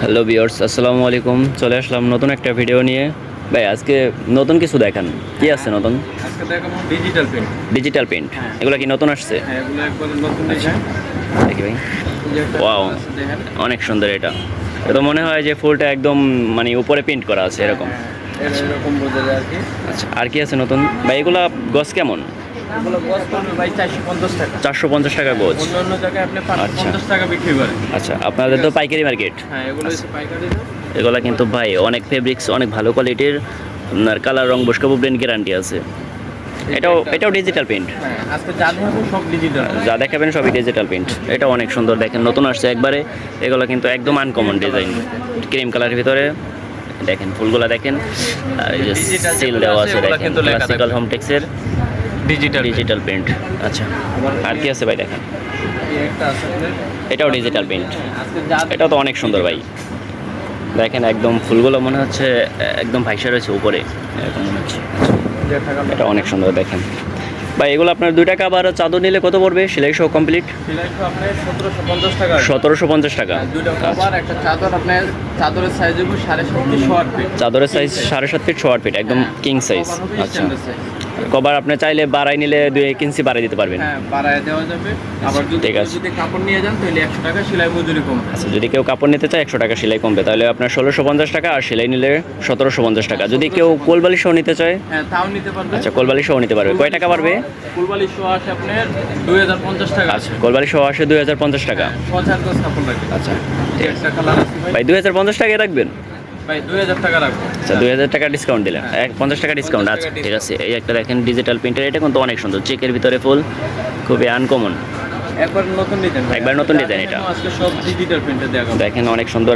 Hello viewers, আসসালামু আলাইকুম। চলে আসলাম নতুন একটা ভিডিও নিয়ে। ভাই আজকে নতুন কিছু দেখান, কি আছে নতুন? আজকে দেখাবো ডিজিটাল প্রিন্ট। ডিজিটাল প্রিন্ট, হ্যাঁ। এগুলো কি নতুন আসছে? হ্যাঁ, এগুলো একবার নতুন ডিজাইন। দেখি ভাই, এই যে একটা ওয়াও, আছে দেখেন। অনেক সুন্দর এটা। এটা মনে হয় যে ফুলটা একদম মানে উপরে প্রিন্ট করা আছে এরকম। এরকম বোঝা যায় আর কি। আচ্ছা, আর কি আছে নতুন ভাই? এগুলা গজ কেমন? এগুলো গজ পড়বে ভাই 450 টাকা। 450 টাকা গজ। অন্য অন্য জায়গায় আপনি 550 টাকা বিক্রি করেন। আচ্ছা, আপনাদের তো পাইকারি মার্কেট। হ্যাঁ, এগুলো হচ্ছে পাইকারি দাম। এগুলা কিন্তু ভাই অনেক ফেব্রিক্স, অনেক ভালো কোয়ালিটির। আপনার কালার, রং, বসকাবু ব্র্যান্ড গ্যারান্টি আছে। এটাও ডিজিটাল প্রিন্ট। হ্যাঁ, আজকে যা দেখাবো সব ডিজিটাল। যা দেখাবেন সবই ডিজিটাল প্রিন্ট। এটা অনেক সুন্দর, দেখেন নতুন আসছে একবারে। এগুলো কিন্তু একদম আনকমন ডিজাইন, ক্রিম কালারের ভিতরে। দেখেন ফুলগুলো দেখেন, আর এই যে Digital সিল যেগুলো দেওয়া আছে, আছে ওগুলো দেখেন, কিন্তু লেখা ক্লাসিক্যাল থাকবে। হোমটেক্সের ডিজিটাল প্রিন্ট। আচ্ছা, আর কি আছে ভাই দেখেন? এই একটা আছে আপনার। এটাও ডিজিটাল প্রিন্ট। আজকে যা এটাও তো অনেক সুন্দর ভাই। দেখেন একদম ফুলগুলো মনে হচ্ছে একদম ভাইসা রয়েছে উপরে, এরকম মনে হচ্ছে। এটা অনেক সুন্দর দেখেন ভাই। এগুলো আপনার 2 টাকা, আবার চাদর নিলে কত পড়বে সেলাই সহ কমপ্লিট? সিলাই তো আপনার 1750 টাকা। 1750 টাকা। দুটো কভার, একটা চাদর। আপনার চাদরের সাইজ হবে 7.5 শর্ট ফিট। চাদরের সাইজ 7.5 ফিট 6 ফিট, একদম কিং সাইজ। আচ্ছা, কভার আপনি চাইলে বাড়াই নিলে 2 ইঞ্চি বাড়াই দিতে পারবেন। হ্যাঁ, বাড়ায় দেওয়া যাবে। আবার ঠিক আছে। যদি কাপড় নিয়ে যান তাহলে 100 টাকা সেলাই মজুরি কম। আচ্ছা, যদি কেউ কাপড় নিতে চায় 100 টাকা সেলাই কমবে, তাহলে আপনার 1650 টাকা, আর সেলাই নিলে 1750 টাকা। যদি কেউ কোলবালি সহ নিতে চায়, হ্যাঁ, তাও নিতে পারবে। আচ্ছা কোলবালি সহ নিতে পারবে। কয় টাকা পারবে? ফুলবালি শো আসে আপনার 2050 টাকা। আচ্ছা, কোলবালি সহ আসে 2050 টাকা। 5000 গজ কাপড় লাগবে। আচ্ছা, এই একটা কালার আছে ভাই। ভাই 2050 টাকায় রাখবেন? ভাই 2000 টাকা রাখবো। আচ্ছা, 2000 টাকা ডিসকাউন্ট দিলেন, 50 টাকা ডিসকাউন্ট। আচ্ছা ঠিক আছে। এই একটা দেখেন ডিজিটাল প্রিন্টার, এটা কিন্তু অনেক সুন্দর, চেকের ভিতরে ফুল, খুবই আনকমন, একবার নতুন ডিজাইন। একবার নতুন ডিজাইন এটা। আজকে সব ডিজিটাল প্রিন্টে দেখাবো। দেখেন অনেক সুন্দর।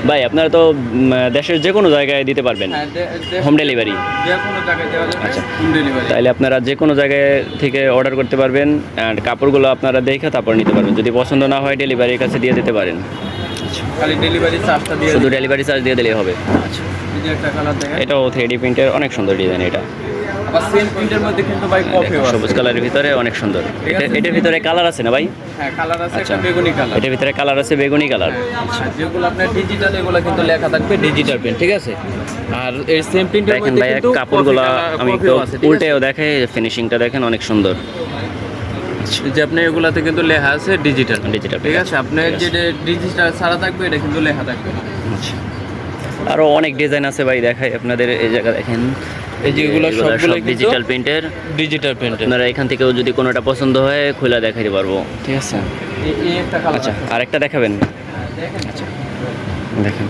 ভাই আপনারা তো দেশের যে কোনো জায়গায় দিতে পারবেন, হ্যাঁ, হোম ডেলিভারি। যে কোনো জায়গায় দেওয়া যাবে। আচ্ছা। Home delivery. তাইলে আপনারা যে কোনো জায়গায় থেকে অর্ডার করতে পারবেন, অ্যান্ড কাপড়গুলো আপনারা দেখে তারপর নিতে পারবেন। যদি পছন্দ না হয় ডেলিভারির কাছে দিয়ে দিতে পারেন। খালি ডেলিভারি চার্জটা দিয়ে শুধু ডেলিভারি চার্জ দিয়ে দিলেই হবে। আচ্ছা, এই যে একটা কালার দেখেন। এটাও 3D প্রিন্টের, অনেক সুন্দর ডিজাইন এটা। আবার সেম প্রিন্টের মধ্যে কিন্তু ভাই কফি আছে। সবুজ কালারের ভিতরে অনেক সুন্দর। ঠিক আছে। এটার ভিতরে কালার আছে না ভাই? হ্যাঁ, কালার আছে আচ্ছা, একটা বেগুনি কালার। এটার ভিতরে কালার আছে বেগুনি কালার। আর যেগুলো আপনার ডিজিটাল, এগুলো কিন্তু লেখা থাকবে ডিজিটাল প্রিন্ট, ঠিক আছে? আর এই সেম প্রিন্টের দেখেন মধ্যে ভাই কিন্তু কাপড়গুলো আমি একটু কফিও আছে, ঠিক আছে? উল্টেও দেখে, ফিনিশিংটা দেখেন অনেক সুন্দর। এই যে আপনি এগুলাতে কিন্তু লেখা আছে ডিজিটাল, ডিজিটাল, ঠিক আছে? আপনার যেটা ডিজিটাল ছাড়া থাকবে এটা কিন্তু লেখা থাকবে না। আচ্ছা, আরও অনেক ডিজাইন আছে ভাই, দেখাই আপনাদের। এই জায়গা দেখেন, এই যে এগুলো সবগুলো ডিজিটাল প্রিন্টের। Digital print. আপনারা এখান থেকেও যদি কোনোটা পছন্দ হয় খুলে দেখাইতে পারবো, ঠিক আছে? এই একটা কালার আচ্ছা, আছে। আরেকটা দেখাবেন? দেখেন। আচ্ছা, দেখেন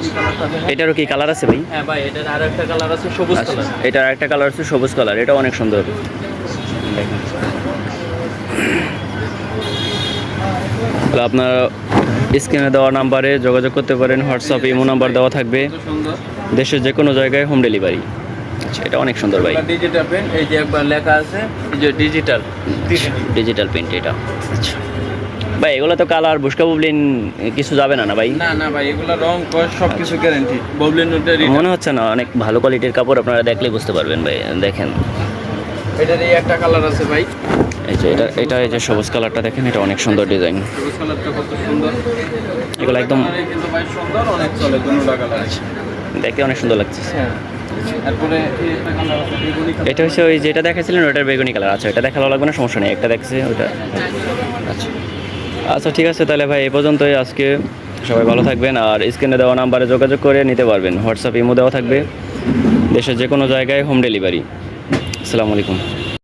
এই কালারটা দেখেন। এটারও কি কালার আছে ভাই? হ্যাঁ ভাই, এটার আরো একটা কালার আছে সবুজ আচ্ছা, কালার। এটার আরেকটা কালার আছে সবুজ কালার, এটাও অনেক সুন্দর। দেখেন, তাহলে আপনার স্ক্রিনে দেওয়া নাম্বারে যোগাযোগ করতে পারেন। হোয়াটসঅ্যাপ, ইমো নাম্বার দেওয়া থাকবে। কত সুন্দর। দেশের যে কোনো জায়গায় হোম ডেলিভারি। আচ্ছা, এটা অনেক সুন্দর ভাই, ডিজিটাল প্রিন্ট। এই যে একবার লেখা আছে এই যে ডিজিটাল। ডিজিটাল প্রিন্ট এটা। আচ্ছা ভাই, এগুলো তো কালার বুসকা বুবলিন কিছু যাবে না না ভাই? না না ভাই, এগুলো রং কস সবকিছু গ্যারান্টি। ববলিন নোটের মনে হচ্ছে না, অনেক ভালো কোয়ালিটির কাপড়, আপনারা দেখলেই বুঝতে পারবেন ভাই। দেখেন এটার এই একটা কালার আছে ভাই। এই যে এটা এই যে সবুজ কালারটা দেখেন, এটা অনেক সুন্দর ডিজাইন। সবুজ কালারটা কত সুন্দর। এগুলো একদম কালারে কিন্তু ভাই সুন্দর, অনেক চলে দুটো কালার আছে। দেখতে অনেক সুন্দর লাগছে। হ্যাঁ, তারপরে এই একটা কালার আছে বেগুনি কালার। এটা হচ্ছে ওই যেটা দেখাচ্ছিলেন ওটার বেগুনি কালার। আচ্ছা, এটা দেখালো লাগবে না, সমস্যা নেই, একটা দেখছে ওটা। আচ্ছা আচ্ছা, ঠিক আছে তাহলে ভাই এই পর্যন্তই আজকে। সবাই ভালো থাকবেন, আর স্ক্রিনে দেওয়া নাম্বারে যোগাযোগ করে নিতে পারবেন। হোয়াটসঅ্যাপ, ইমো দেওয়া থাকবে। দেশের যে কোনো জায়গায় হোম ডেলিভারি। আসসালামু আলাইকুম।